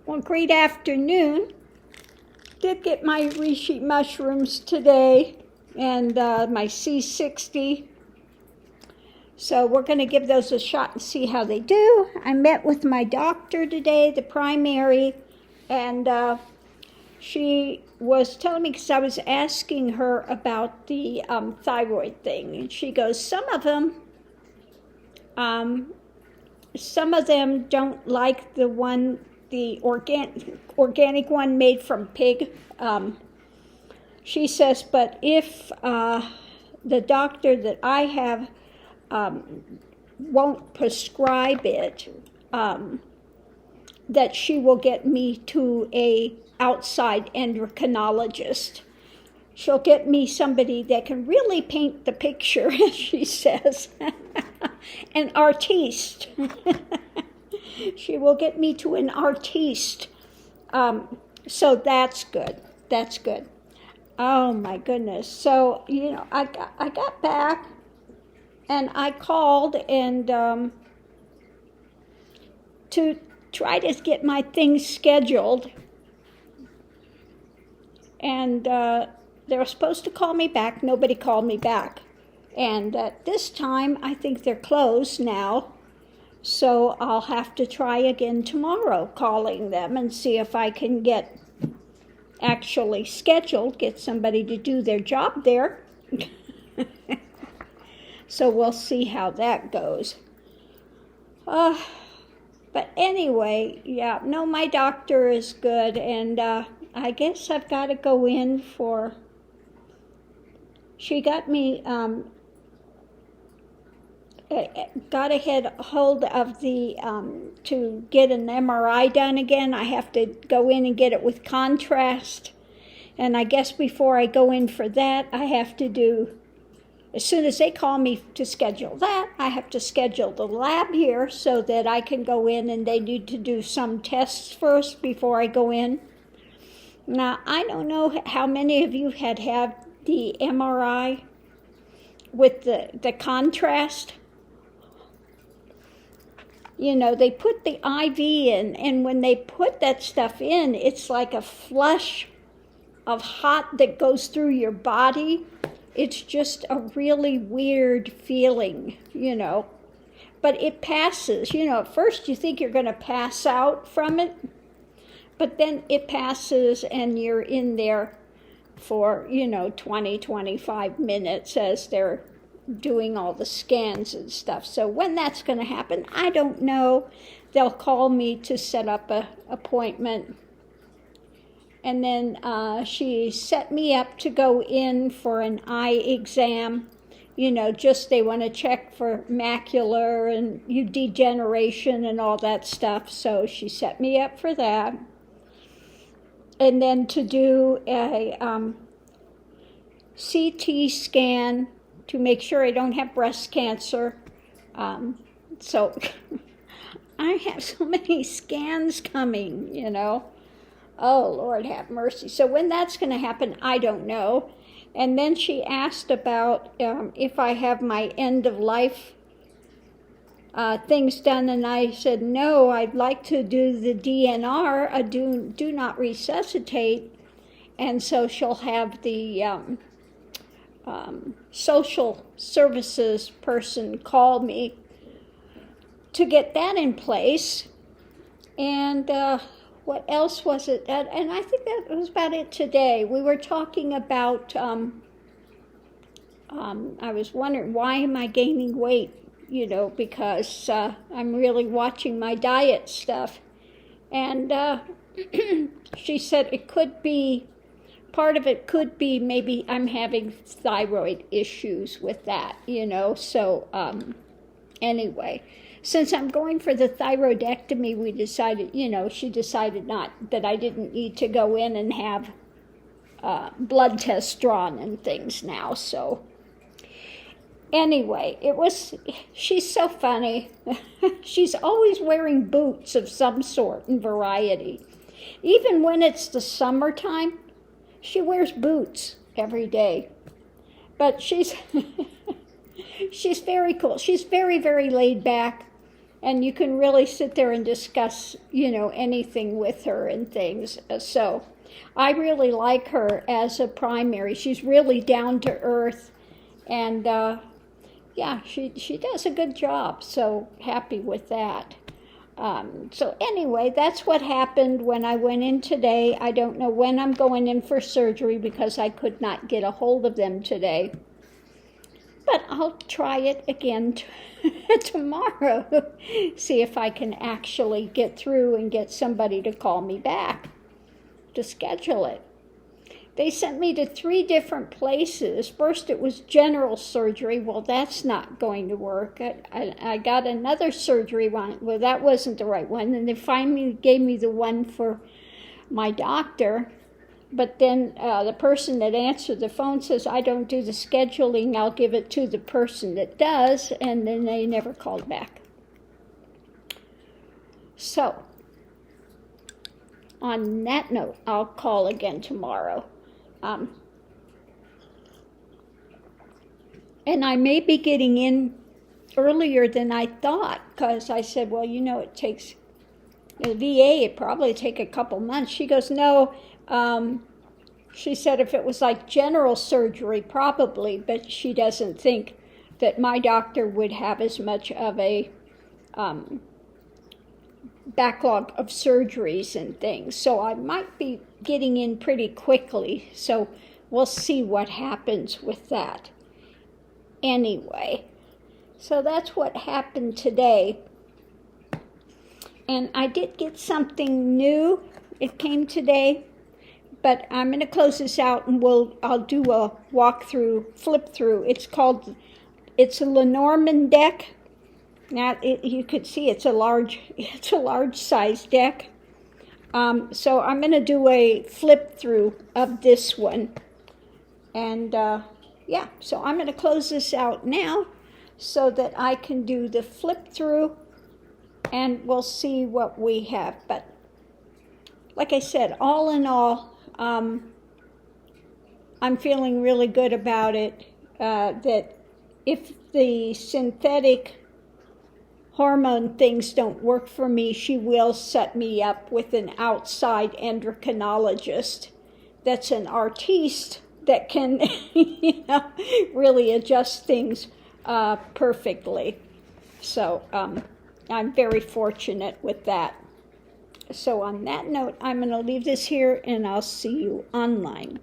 Well, great afternoon. Did get my reishi mushrooms today and my C60. So we're going to give those a shot and see how they do. I met with my doctor today, the primary, and she was telling me, because I was asking her about the thyroid thing, and she goes, some of them don't like the organic one made from pig. She says, but if the doctor that I have won't prescribe it, that she will get me to a outside endocrinologist. She'll get me somebody that can really paint the picture, as she says, an artiste. She will get me to an artiste. So that's good. That's good. Oh my goodness. So, I got back and I called and to try to get my things scheduled. And they were supposed to call me back. Nobody called me back. And at this time, I think they're closed now. So I'll have to try again tomorrow, calling them and see if I can get actually scheduled, get somebody to do their job there. So we'll see how that goes. But anyway, yeah, no, my doctor is good, and I guess I've got to go in for, she got me, got to get hold of the, to get an MRI done again. I have to go in and get it with contrast. And I guess before I go in for that, I have to do, as soon as they call me to schedule that, I have to schedule the lab here so that I can go in, and they need to do some tests first before I go in. Now, I don't know how many of you had the MRI with the contrast. They put the IV in, and when they put that stuff in, it's like a flush of hot that goes through your body. It's just a really weird feeling, But it passes. At first you think you're going to pass out from it, but then it passes and you're in there for, 20, 25 minutes as they're doing all the scans and stuff. So when that's going to happen, I don't know. They'll call me to set up an appointment. And then she set me up to go in for an eye exam. Just they want to check for macular and degeneration and all that stuff. So she set me up for that. And then to do a CT scan to make sure I don't have breast cancer. So I have so many scans coming, Oh, Lord have mercy. So when that's going to happen, I don't know. And then she asked about if I have my end of life things done, and I said, no, I'd like to do the DNR, do not resuscitate. And so she'll have the social services person call me to get that in place. And what else was it? And I think that was about it today. We were talking about, I was wondering, why am I gaining weight? Because I'm really watching my diet stuff. And she said it could be, part of it could be maybe I'm having thyroid issues with that, So anyway, since I'm going for the thyroidectomy, we decided, she decided that I didn't need to go in and have blood tests drawn and things now. So anyway, she's so funny. She's always wearing boots of some sort and variety. Even when it's the summertime, she wears boots every day. But she's very cool. She's very, very laid back. and you can really sit there and discuss, anything with her and things. So I really like her as a primary. She's really down to earth, and yeah, she does a good job, so happy with that. So anyway, that's what happened when I went in today. I don't know when I'm going in for surgery because I could not get a hold of them today. But I'll try it again tomorrow. See if I can actually get through and get somebody to call me back to schedule it. They sent me to 3 different places. First it was general surgery. Well, that's not going to work. I got another surgery one. Well, that wasn't the right one. And they finally gave me the one for my doctor. But then the person that answered the phone says, I don't do the scheduling. I'll give it to the person that does. And then they never called back. So on that note, I'll call again tomorrow. And I may be getting in earlier than I thought, because I said, well, it takes the VA, it probably take a couple months. She goes, no. She said if it was like general surgery, probably, but she doesn't think that my doctor would have as much of a backlog of surgeries and things. So I might be getting in pretty quickly. So we'll see what happens with that. Anyway, so that's what happened today. And I did get something new. It came today, but I'm going to close this out and I'll do a walkthrough, flip through. It's a Lenormand deck. Now you could see it's a large size deck. So I'm going to do a flip through of this one. And yeah, so I'm going to close this out now so that I can do the flip through, and we'll see what we have. But like I said, all in all, I'm feeling really good about it, that if the synthetic hormone things don't work for me, she will set me up with an outside endocrinologist that's an artiste that can really adjust things perfectly. So I'm very fortunate with that. So on that note, I'm going to leave this here, and I'll see you online.